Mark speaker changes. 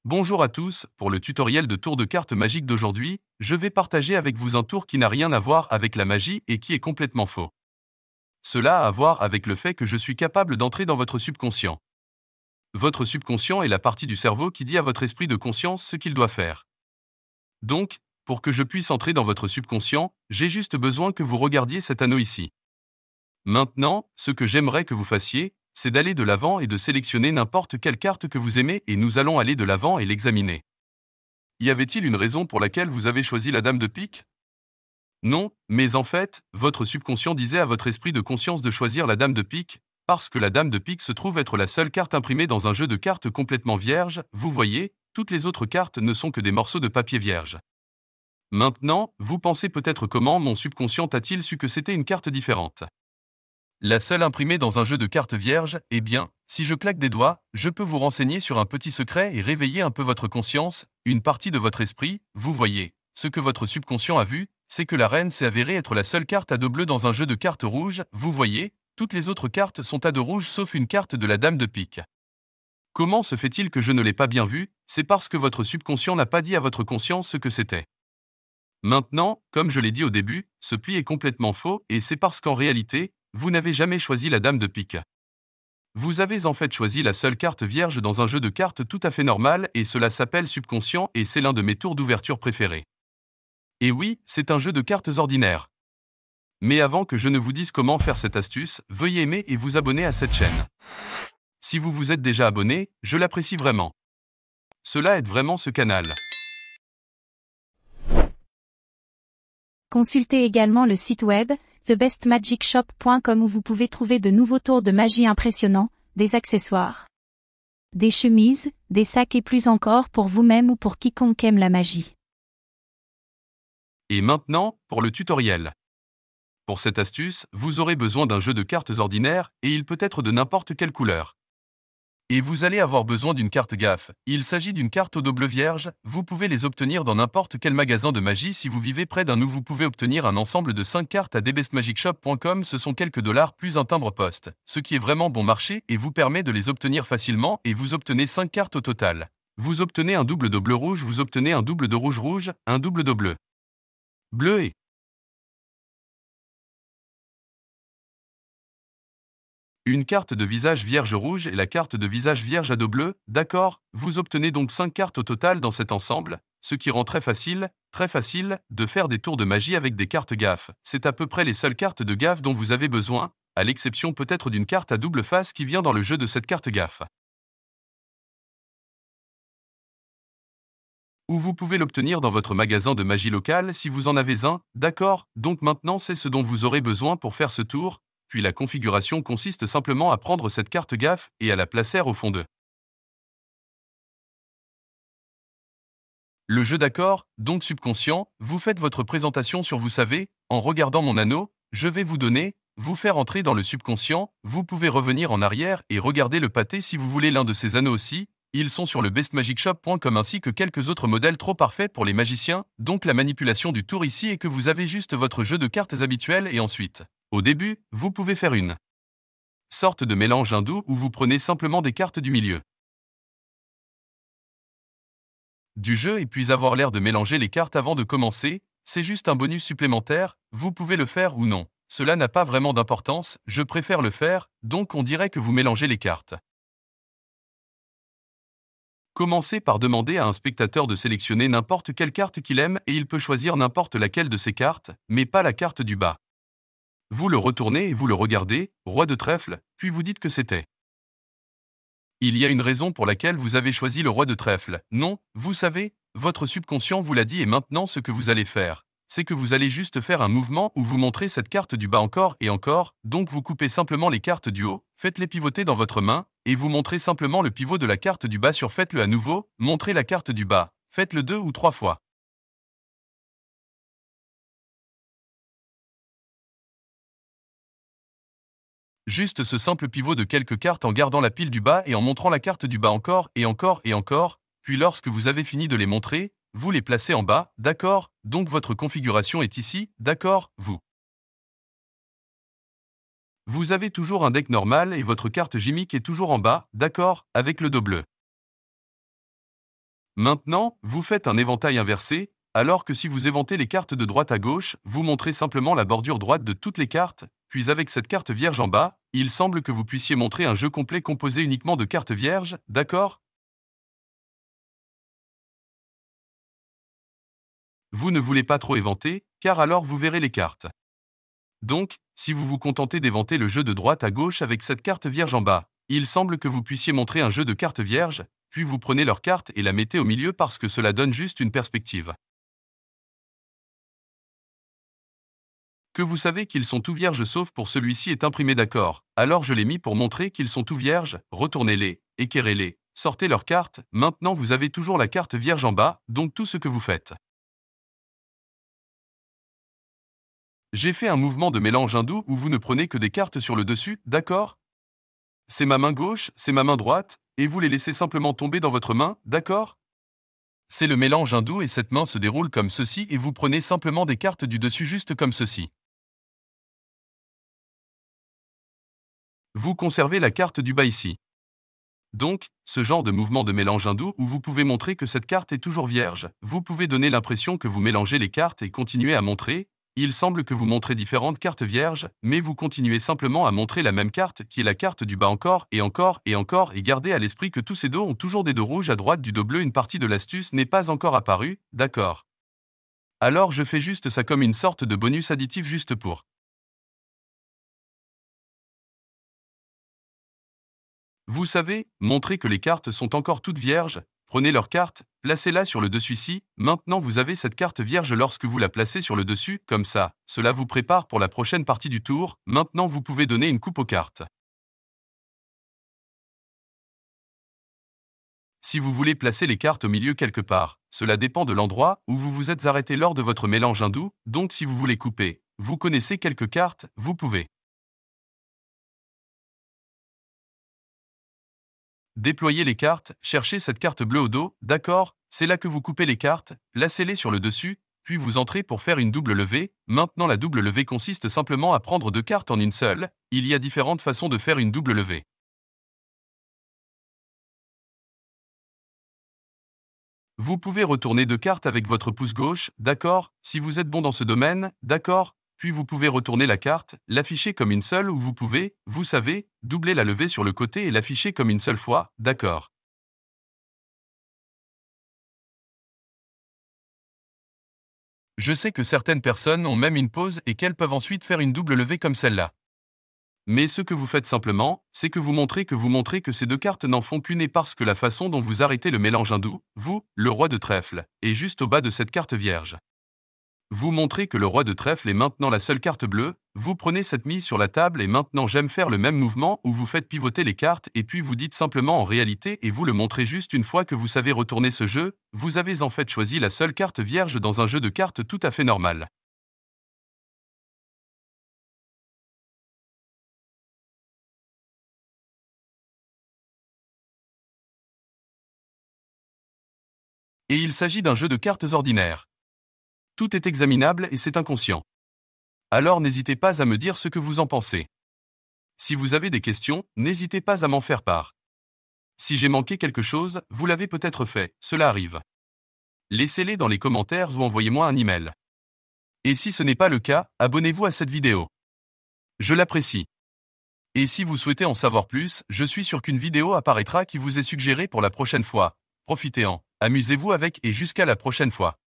Speaker 1: Bonjour à tous, pour le tutoriel de tour de cartes magique d'aujourd'hui, je vais partager avec vous un tour qui n'a rien à voir avec la magie et qui est complètement faux. Cela a à voir avec le fait que je suis capable d'entrer dans votre subconscient. Votre subconscient est la partie du cerveau qui dit à votre esprit de conscience ce qu'il doit faire. Donc, pour que je puisse entrer dans votre subconscient, j'ai juste besoin que vous regardiez cet anneau ici. Maintenant, ce que j'aimerais que vous fassiez, c'est d'aller de l'avant et de sélectionner n'importe quelle carte que vous aimez et nous allons aller de l'avant et l'examiner. Y avait-il une raison pour laquelle vous avez choisi la dame de pique? Non, mais en fait, votre subconscient disait à votre esprit de conscience de choisir la dame de pique, parce que la dame de pique se trouve être la seule carte imprimée dans un jeu de cartes complètement vierge, vous voyez, toutes les autres cartes ne sont que des morceaux de papier vierge. Maintenant, vous pensez peut-être comment mon subconscient a-t-il su que c'était une carte différente? La seule imprimée dans un jeu de cartes vierge, eh bien, si je claque des doigts, je peux vous renseigner sur un petit secret et réveiller un peu votre conscience, une partie de votre esprit, vous voyez. Ce que votre subconscient a vu, c'est que la reine s'est avérée être la seule carte à dos bleu dans un jeu de cartes rouges, vous voyez, toutes les autres cartes sont à dos rouge sauf une carte de la dame de pique. Comment se fait-il que je ne l'ai pas bien vu? C'est parce que votre subconscient n'a pas dit à votre conscience ce que c'était. Maintenant, comme je l'ai dit au début, ce pli est complètement faux et c'est parce qu'en réalité, vous n'avez jamais choisi la dame de pique. Vous avez en fait choisi la seule carte vierge dans un jeu de cartes tout à fait normal et cela s'appelle subconscient et c'est l'un de mes tours d'ouverture préférés. Et oui, c'est un jeu de cartes ordinaire. Mais avant que je ne vous dise comment faire cette astuce, veuillez aimer et vous abonner à cette chaîne. Si vous vous êtes déjà abonné, je l'apprécie vraiment. Cela aide vraiment ce canal.
Speaker 2: Consultez également le site web thebestmagicshop.com où vous pouvez trouver de nouveaux tours de magie impressionnants, des accessoires, des chemises, des sacs et plus encore pour vous-même ou pour quiconque aime la magie.
Speaker 1: Et maintenant, pour le tutoriel. Pour cette astuce, vous aurez besoin d'un jeu de cartes ordinaire et il peut être de n'importe quelle couleur. Et vous allez avoir besoin d'une carte gaffe. Il s'agit d'une carte au dos bleu vierge, vous pouvez les obtenir dans n'importe quel magasin de magie si vous vivez près d'un où vous pouvez obtenir un ensemble de 5 cartes à thebestmagicshop.com, ce sont quelques dollars plus un timbre poste, ce qui est vraiment bon marché et vous permet de les obtenir facilement et vous obtenez 5 cartes au total. Vous obtenez un double de bleu rouge, vous obtenez un double de rouge rouge, un double de bleu. Bleu et une carte de visage vierge rouge et la carte de visage vierge à dos bleu, d'accord, vous obtenez donc 5 cartes au total dans cet ensemble, ce qui rend très facile, de faire des tours de magie avec des cartes gaffes. C'est à peu près les seules cartes de gaffe dont vous avez besoin, à l'exception peut-être d'une carte à double face qui vient dans le jeu de cette carte gaffe. Ou vous pouvez l'obtenir dans votre magasin de magie local si vous en avez un, d'accord, donc maintenant c'est ce dont vous aurez besoin pour faire ce tour, puis la configuration consiste simplement à prendre cette carte gaffe et à la placer au fond de le jeu d'accord, donc subconscient, vous faites votre présentation sur vous savez, en regardant mon anneau, je vais vous donner, vous faire entrer dans le subconscient, vous pouvez revenir en arrière et regarder le pâté si vous voulez l'un de ces anneaux aussi, ils sont sur le bestmagicshop.com ainsi que quelques autres modèles trop parfaits pour les magiciens, donc la manipulation du tour ici est que vous avez juste votre jeu de cartes habituel et ensuite, au début, vous pouvez faire une sorte de mélange hindou où vous prenez simplement des cartes du milieu du jeu et puis avoir l'air de mélanger les cartes avant de commencer, c'est juste un bonus supplémentaire, vous pouvez le faire ou non. Cela n'a pas vraiment d'importance, je préfère le faire, donc on dirait que vous mélangez les cartes. Commencez par demander à un spectateur de sélectionner n'importe quelle carte qu'il aime et il peut choisir n'importe laquelle de ces cartes, mais pas la carte du bas. Vous le retournez et vous le regardez, roi de trèfle, puis vous dites que c'était. Il y a une raison pour laquelle vous avez choisi le roi de trèfle. Non, vous savez, votre subconscient vous l'a dit et maintenant ce que vous allez faire, c'est que vous allez juste faire un mouvement où vous montrez cette carte du bas encore et encore, donc vous coupez simplement les cartes du haut, faites-les pivoter dans votre main, et vous montrez simplement le pivot de la carte du bas sur faites-le à nouveau, montrez la carte du bas, faites-le 2 ou 3 fois. Juste ce simple pivot de quelques cartes en gardant la pile du bas et en montrant la carte du bas encore et encore et encore, puis lorsque vous avez fini de les montrer, vous les placez en bas, d'accord, donc votre configuration est ici, d'accord, vous avez toujours un deck normal et votre carte gimmick est toujours en bas, d'accord, avec le dos bleu. Maintenant, vous faites un éventail inversé, alors que si vous éventez les cartes de droite à gauche, vous montrez simplement la bordure droite de toutes les cartes, puis avec cette carte vierge en bas, il semble que vous puissiez montrer un jeu complet composé uniquement de cartes vierges, d'accord? Vous ne voulez pas trop éventer, car alors vous verrez les cartes. Donc, si vous vous contentez d'éventer le jeu de droite à gauche avec cette carte vierge en bas, il semble que vous puissiez montrer un jeu de cartes vierges, puis vous prenez leur carte et la mettez au milieu parce que cela donne juste une perspective. Que vous savez qu'ils sont tout vierges sauf pour celui-ci est imprimé d'accord, alors je l'ai mis pour montrer qu'ils sont tout vierges, retournez-les, équerrez-les, sortez leur carte, maintenant vous avez toujours la carte vierge en bas, donc tout ce que vous faites. J'ai fait un mouvement de mélange hindou où vous ne prenez que des cartes sur le dessus, d'accord? C'est ma main gauche, c'est ma main droite, et vous les laissez simplement tomber dans votre main, d'accord? C'est le mélange hindou et cette main se déroule comme ceci et vous prenez simplement des cartes du dessus juste comme ceci. Vous conservez la carte du bas ici. Donc, ce genre de mouvement de mélange hindou où vous pouvez montrer que cette carte est toujours vierge, vous pouvez donner l'impression que vous mélangez les cartes et continuer à montrer. Il semble que vous montrez différentes cartes vierges, mais vous continuez simplement à montrer la même carte qui est la carte du bas encore et encore et encore et gardez à l'esprit que tous ces dos ont toujours des dos rouges à droite du dos bleu. Une partie de l'astuce n'est pas encore apparue, d'accord? Alors je fais juste ça comme une sorte de bonus additif juste pour. Vous savez, montrer que les cartes sont encore toutes vierges, prenez leur carte, placez-la sur le dessus-ci, maintenant vous avez cette carte vierge lorsque vous la placez sur le dessus, comme ça, cela vous prépare pour la prochaine partie du tour, maintenant vous pouvez donner une coupe aux cartes. Si vous voulez placer les cartes au milieu quelque part, cela dépend de l'endroit où vous vous êtes arrêté lors de votre mélange hindou, donc si vous voulez couper, vous connaissez quelques cartes, vous pouvez. Déployez les cartes, cherchez cette carte bleue au dos, d'accord, c'est là que vous coupez les cartes, placez-les sur le dessus, puis vous entrez pour faire une double levée. Maintenant la double levée consiste simplement à prendre deux cartes en une seule, il y a différentes façons de faire une double levée. Vous pouvez retourner deux cartes avec votre pouce gauche, d'accord, si vous êtes bon dans ce domaine, d'accord, puis vous pouvez retourner la carte, l'afficher comme une seule ou vous pouvez, vous savez, doubler la levée sur le côté et l'afficher comme une seule fois, d'accord. Je sais que certaines personnes ont même une pause et qu'elles peuvent ensuite faire une double levée comme celle-là. Mais ce que vous faites simplement, c'est que vous montrez que ces deux cartes n'en font qu'une et parce que la façon dont vous arrêtez le mélange hindou, vous, le roi de trèfle, est juste au bas de cette carte vierge. Vous montrez que le roi de trèfle est maintenant la seule carte bleue, vous prenez cette mise sur la table et maintenant j'aime faire le même mouvement où vous faites pivoter les cartes et puis vous dites simplement en réalité et vous le montrez juste une fois que vous savez retourner ce jeu, vous avez en fait choisi la seule carte vierge dans un jeu de cartes tout à fait normal. Et il s'agit d'un jeu de cartes ordinaire. Tout est examinable et c'est inconscient. Alors n'hésitez pas à me dire ce que vous en pensez. Si vous avez des questions, n'hésitez pas à m'en faire part. Si j'ai manqué quelque chose, vous l'avez peut-être fait, cela arrive. Laissez-les dans les commentaires ou envoyez-moi un email. Et si ce n'est pas le cas, abonnez-vous à cette vidéo. Je l'apprécie. Et si vous souhaitez en savoir plus, je suis sûr qu'une vidéo apparaîtra qui vous est suggérée pour la prochaine fois. Profitez-en, amusez-vous avec et jusqu'à la prochaine fois.